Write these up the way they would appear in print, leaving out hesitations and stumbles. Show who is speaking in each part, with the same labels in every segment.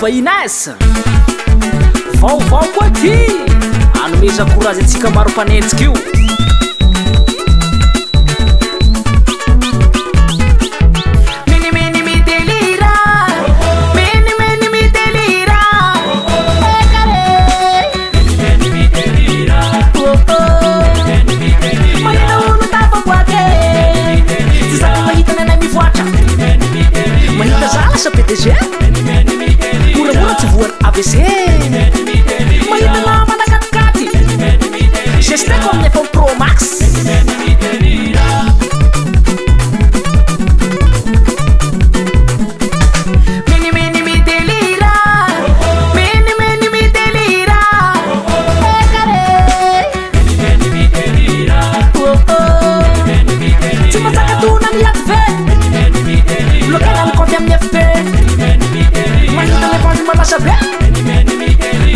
Speaker 1: Ines vaovao koa ty anomeza courage antsika maro mpanenjika io mahita zala sa PDG moramora tsy voany AVC mahita namana katikaty gesteko amin'ny iPhone Pro Max tsy matsakatona ny aty ve lokana mikonty amin'ny FP mahita lepandy malasa be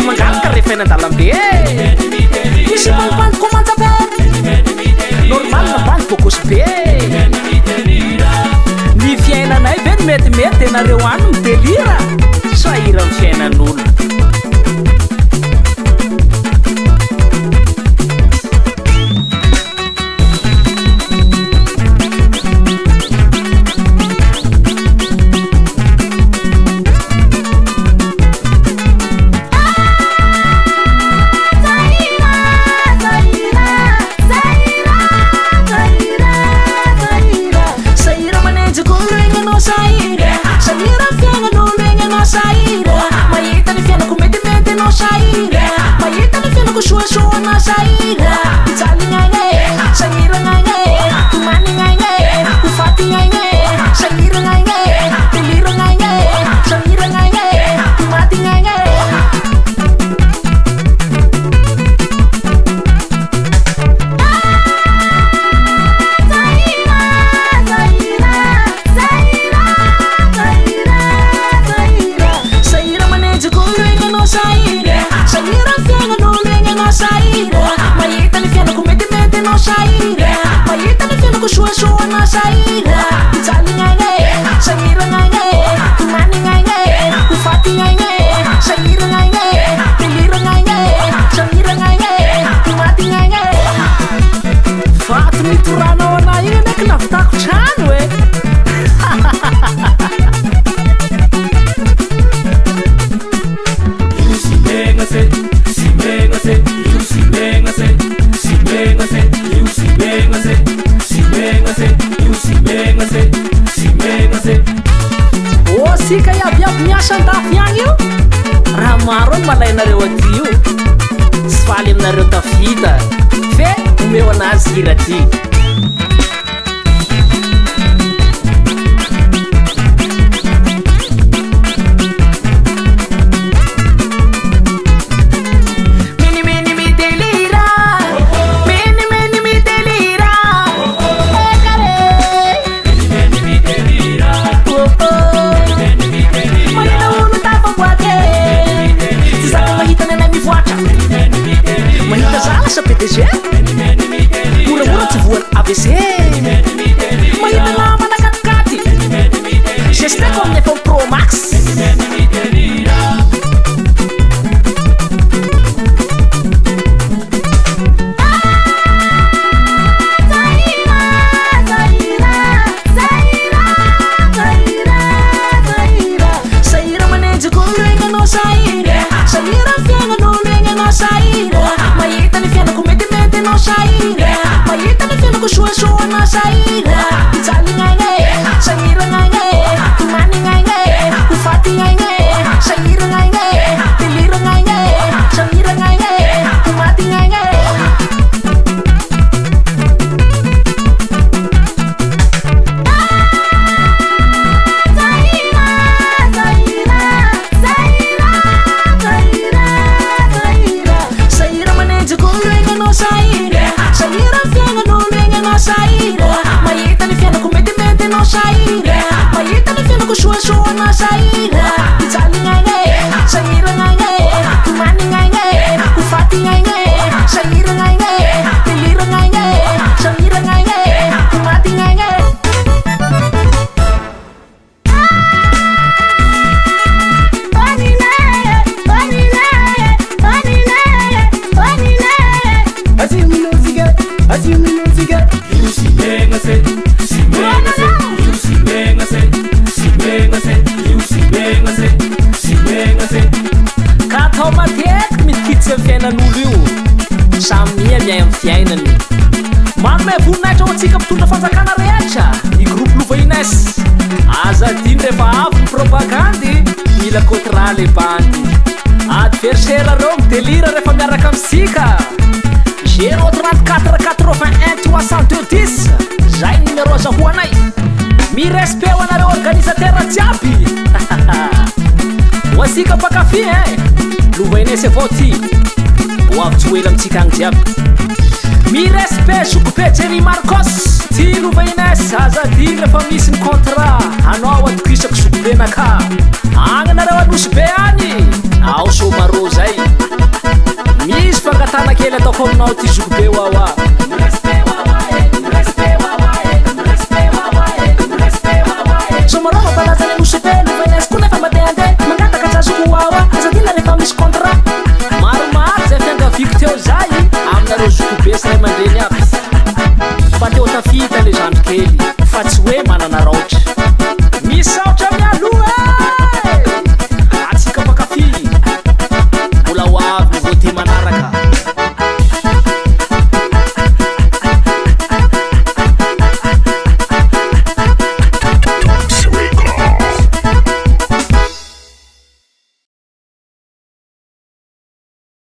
Speaker 1: mangalaka refa dalambe misy manipandy komantsa be normal na bandy bokosy be ny fiainanay ve ny metimety anareo any midelira sahira ny fiainan'olo sika iabiaby miasa andafy agny io raha maro any malainareo aty io sy faly aminareo tafita fe omeo anazy hira ty mahita zala sa PDG moramora tsy voany AVC mahita namana katikaty gesteko amin'ny iPhone Pro Max tsika ka atao matetiky mitikitsy amin'ny fiainan'olo io samia miay amin'ny fiainany manome voninahitra ao atsika mpitondra fanjakana rehetra ny groupe Louva Ines azadiny rehefa avy ny propagandy mila contrat le bandy adversaire reo midelira rehefa miaraka amintsika 034 81 62 10 zay numéro azahoanay mirespect ho anareo organisateur jiaby ho asika mpakafy Louva Ines avao ty ho avy tsy hoela amintsika agny jiaby mirespect Sokobe Jerry Marcos ty Louva Ines azadiny rehefa misy ny contrat anao atokisako Sokobe naka agny nareo anosy be any ao somaro zay misy fangatana kely ataoko aminao ty Sokobe wawa somaro mapalatsany anosy be Louva Ines koa nefa mandehandeha mangataka tsazoko wawa azadina rehefa misy contrat maromaro zay fiangaviko teo zay aminareo Sokobe sy ray aman-dreny aby fa teo tafita le zandro kely fa tsy hoe